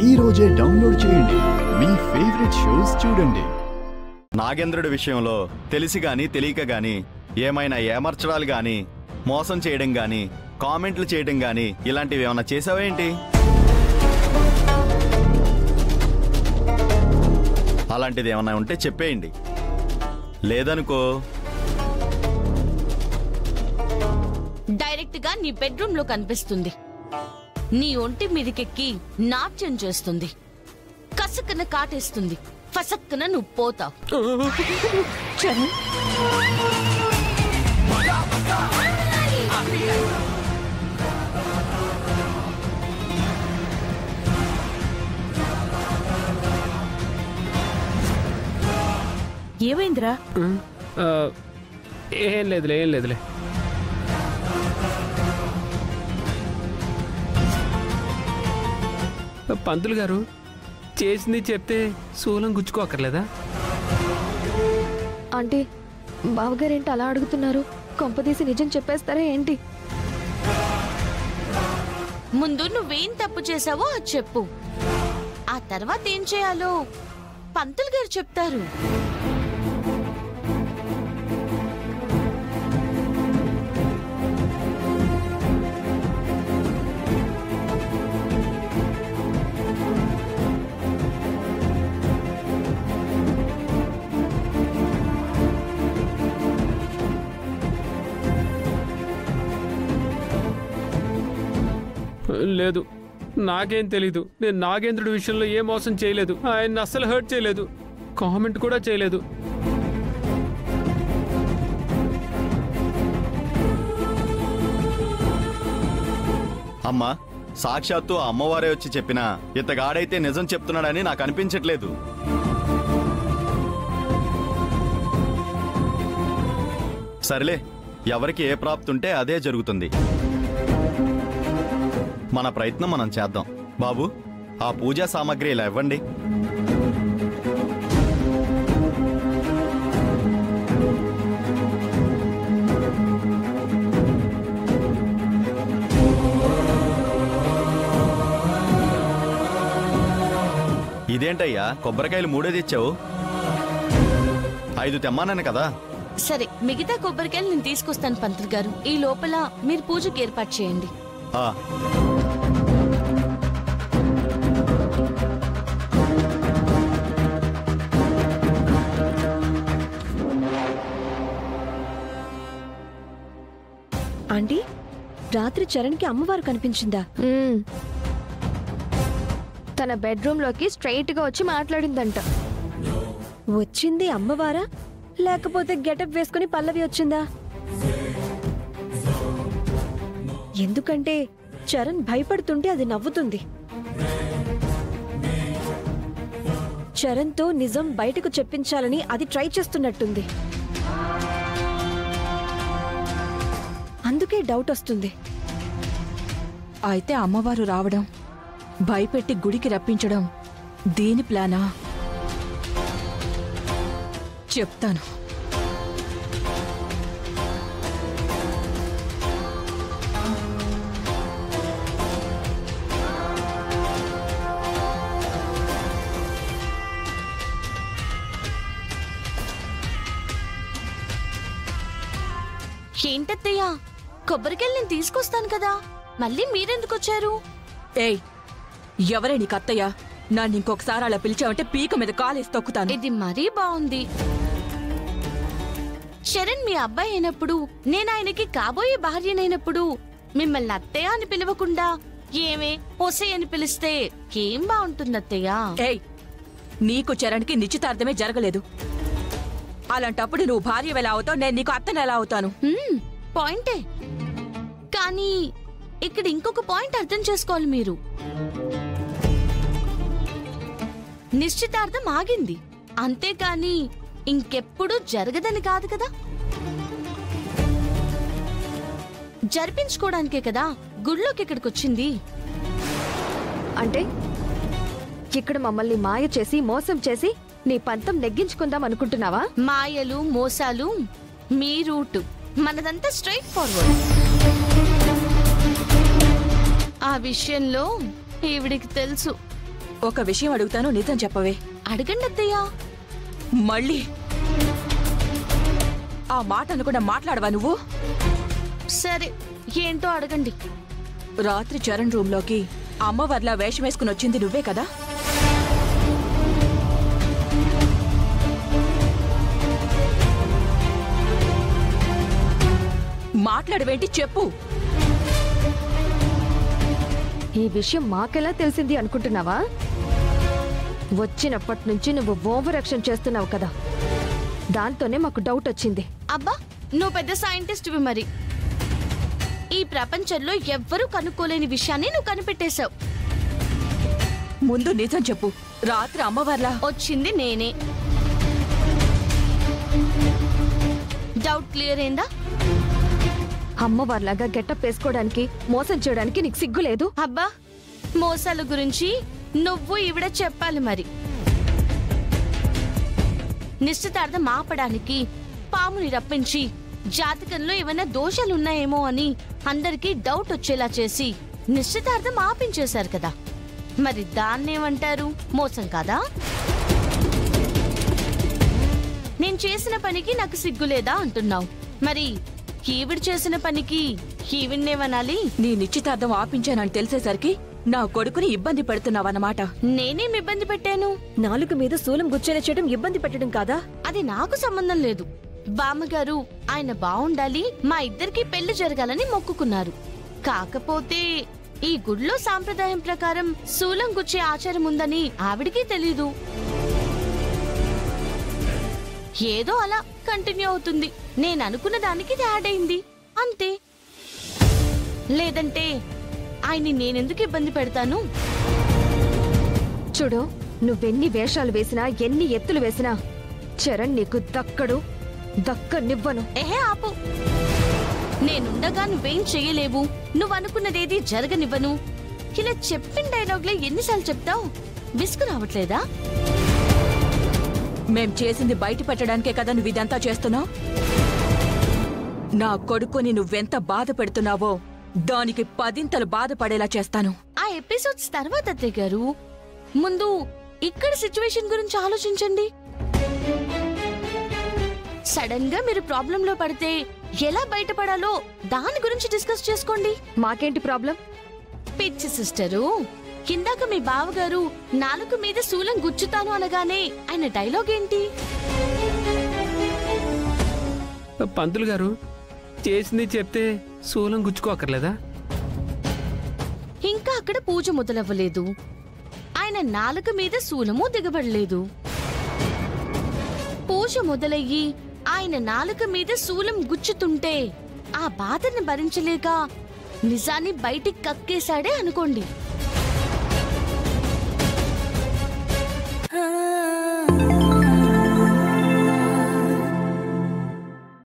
ఈ రోజే డౌన్లోడ్ చేయండి, మీ ఫేవరెట్ షోస్ చూడండి. నాగేంద్రుడి విషయంలో తెలిసి గాని తెలియక గాని ఏమైనా ఏమర్చడాలు గాని మోసం చేయడం గాని కామెంట్లు చేయడం గాని ఇలాంటివి ఏమైనా చేసావేంటి? అలాంటిది ఏమైనా ఉంటే చెప్పేయండి, లేదనుకో డైరెక్ట్ గా నీ బెడ్రూమ్ లో కనిపిస్తుంది. నీ ఒంటి మీదకెక్కి నాట్యం చేస్తుంది, కసక్కన కాటేస్తుంది, ఫసక్కన నువ్వు పోతావు. ఏమైందిరా? ఏం లేదులే. పంతులు గారు చేసింది చెప్తే శూలం గుచ్చుకోకర్లేదా? ఆంటీ, బావగారేంటి అలా అడుగుతున్నారు? కొంపదీసి నిజం చెప్పేస్తారా ఏంటి? ముందు నువ్వేం తప్పు చేసావో అది చెప్పు, ఆ తర్వాత ఏం చేయాలో పంతులు గారు చెప్తారు. లేదు, నాకేం తెలీదు. నేను నాగేంద్రుడి విషయంలో ఏ మోసం చేయలేదు. ఆయన్ని అస్సలు హర్ట్ చేయలేదు, కామెంట్ కూడా చేయలేదు. అమ్మా, సాక్షాత్తు ఆ అమ్మవారే వచ్చి చెప్పినా ఇతగాడైతే నిజం చెప్తున్నాడని నాకు అనిపించట్లేదు. సరేలే, ఎవరికి ఏ ప్రాప్తి ఉంటే అదే జరుగుతుంది. మన ప్రయత్నం మనం చేద్దాం. బాబు, ఆ పూజా సామాగ్రి ఇలా ఇవ్వండి. ఇదేంటయ్యా, కొబ్బరికాయలు 3 తెచ్చావు? 5 తెమ్మానని కదా. సరే, మిగతా కొబ్బరికాయలు నేను తీసుకొస్తాను పంతులు గారు. ఈ లోపల మీరు పూజకి ఏర్పాటు చేయండి. ఆంటీ, రాత్రి చరణ్కి అమ్మవారు కనిపించిందా? తన బెడ్రూమ్ లోకి స్ట్రైట్ గా వచ్చి మాట్లాడిందంట. వచ్చింది అమ్మవారా, లేకపోతే గెటప్ వేసుకుని పల్లవి వచ్చిందా? ఎందుకంటే చరణ్ భయపడుతుంటే అది నవ్వుతుంది. చరణ్తో నిజం బయటకు చెప్పించాలని అది ట్రై చేస్తున్నట్టుంది. అందుకే డౌట్ వస్తుంది. అయితే అమ్మవారు రావడం, భయపెట్టి గుడికి రప్పించడం దేని ప్లానా? చెప్తాను. ఏంటత్తయ్యా, కొబ్బరికాయలు నేను తీసుకొస్తాను కదా, మళ్ళీ మీరెందుకు వచ్చారు? ఏయ్, ఎవరే నీకు అత్తయ్య? నన్ను ఇంకొకసారి అలా పిలిచావంటే పీక మీద కాలేసి తొక్కుతాను. ఇది మరీ బాగుంది. చరణ్ మీ అబ్బాయి అయినప్పుడు, నేను ఆయనకి కాబోయే భార్యనైనప్పుడు మిమ్మల్ని అత్తయ్య అని పిలవకుండా ఏమే ఒసే అని పిలిస్తే ఏం బాగుంటుంది అత్తయ్య? ఏయ్, నీకు చరణ్కి నిశ్చితార్థమే జరగలేదు. అలాంటప్పుడు నువ్వు భార్య ఎలా అవుతావు, నేను నీకు అత్తని ఎలా అవుతాను? పాయింటే, కానీ ఇక్కడ ఇంకొక పాయింట్ అర్థం చేసుకోవాలి మీరు. నిశ్చితార్థం ఆగింది, అంతేకాని ఇంకెప్పుడు జరగదని కాదు కదా. జరిపించుకోవడానికే కదా గుళ్ళోకి ఇక్కడికి వచ్చింది. అంటే ఇక్కడ మమ్మల్ని మాయ చేసి మోసం చేసి నీ పంతం నెగ్గించుకుందాం అనుకుంటున్నావా? మాయలు మోసాలు మీ రూటు, మనదంతా స్ట్రైట్ ఫార్వర్డ్. ఆ విషయంలో ఈవిడికి తెలుసు. ఒక విషయం అడుగుతాను, నిజం చెప్పవే. అడగండి అత్తయ్య. మళ్ళీ ఆ మాట అనకుండా మాట్లాడవా నువ్వు? సరే, ఏంటో అడగండి. రాత్రి చరణ్ రూంలోకి అమ్మవార్లా వేషం వేసుకుని వచ్చింది నువ్వే కదా? మాట్లాడవేంటి చెప్పు. ఈ విషయం మాకెలా తెలిసింది అనుకుంటున్నావా? వచ్చినప్పటి నుంచి నువ్వు ఓవర్ యాక్షన్ చేస్తున్నావు కదా, దాంతోనే మాకు డౌట్ వచ్చింది. అబ్బా, నువ్వు పెద్ద సైంటిస్ట్వి మరి. ఈ ప్రపంచంలో ఎవ్వరూ కనుక్కోలేని విషయాన్ని నువ్వు కనిపెట్టేశావు. ముందు నిజం చెప్పు. రాత్రి అమ్మవార్లా వచ్చింది నేనే. డౌట్ క్లియర్ అయిందా? అమ్మవారిలాగా గెటప్ వేసుకోవడానికి, మోసం చేయడానికి నీకు సిగ్గు లేదు? అబ్బా, మోసాల గురించి నువ్వు ఈవిడ చెప్పాలి మరి. నిశ్చితార్థం ఆపడానికి పాముని రప్పించి జాతకంలో ఏమైనా దోషాలున్నాయేమో అని అందరికీ డౌట్ వచ్చేలా చేసి నిశ్చితార్థం ఆపించేశారు కదా, మరి దాన్నేమంటారు? మోసం కాదా? నేను చేసిన పనికి నాకు సిగ్గులేదా అంటున్నావు, మరి ఈవిడ చేసిన పనికి ఈవిడ్నేమనాలి? నీ నిశ్చితార్థం ఆపించానని తెలిసేసరికి నా కొడుకుని ఇబ్బంది పెడుతున్నావన్నమాట. నేనేం ఇబ్బంది పెట్టాను? నాలుగు మీద శూలం గుచ్చేలా చేయడం ఇబ్బంది పెట్టడం కాదా? అది నాకు సంబంధం లేదు. బామ్మగారు ఆయన బావుండాలి, మా ఇద్దరికి పెళ్లి జరగాలని మొక్కుకున్నారు. కాకపోతే ఈ గుడిలో సాంప్రదాయం ప్రకారం శూలం గుచ్చే ఆచారం ఉందని ఆవిడికి తెలీదు. ఏదో అలా కంటిన్యూ అవుతుంది. నేను అనుకున్న దానికి యాడ్ అయింది అంతే. లేదంటే ఆయన్ని నేనెందుకు ఇబ్బంది పెడతాను? చూడు, నువ్వెన్ని వేషాలు వేసినా, ఎన్ని ఎత్తులు వేసినా చరణ్ నీకు దక్కనివ్వను. ఏహే ఆపు. నేనుండగా నువ్వేం చెయ్యలేవు, నువ్వనుకున్నదేది జరగనివ్వను, ఇలా చెప్పిన డైలాగ్లే ఎన్నిసార్లు చెప్తావు? విసుగు రావట్లేదా? మేం చేసింది బయట పెట్టడానికే కదా నువ్వు ఇదంతా చేస్తున్నావు. నా కొడుకుని నువ్వెంత బాధ పెడుతున్నావో దానికి 10 బాధపడేలా చేస్తాను. ఆ ఎపిసోడ్స్ తర్వాత అత్తయ్య గారు, ముందు ఇక్కడ సిచ్యువేషన్ గురించి ఆలోచించండి. సడన్ గా మీరు ప్రాబ్లంలో పడితే ఎలా బయటపడాలో దాని గురించి డిస్కస్ చేసుకోండి. మాకేంటి ప్రాబ్లం? పిచ్చి సిస్టరు, కిందాక మీ బావగారు నాలుగు మీద శూలం గుచ్చుతాను అనగానే ఆయన డైలాగ్ ఏంటి? పంతులు గారు చేసింది చెప్తే శూలం గుచ్చుకోకర్లేదా? ఇంకా అక్కడ పూజ మొదలవ్వలేదు, ఆయన నాలుక మీద శూలము దిగబడలేదు. పూజ మొదలయ్యి ఆయన నాలుక మీద శూలం గుచ్చుతుంటే ఆ బాధను భరించలేక నిజాన్ని బయటికి కక్కేశాడే అనుకోండి.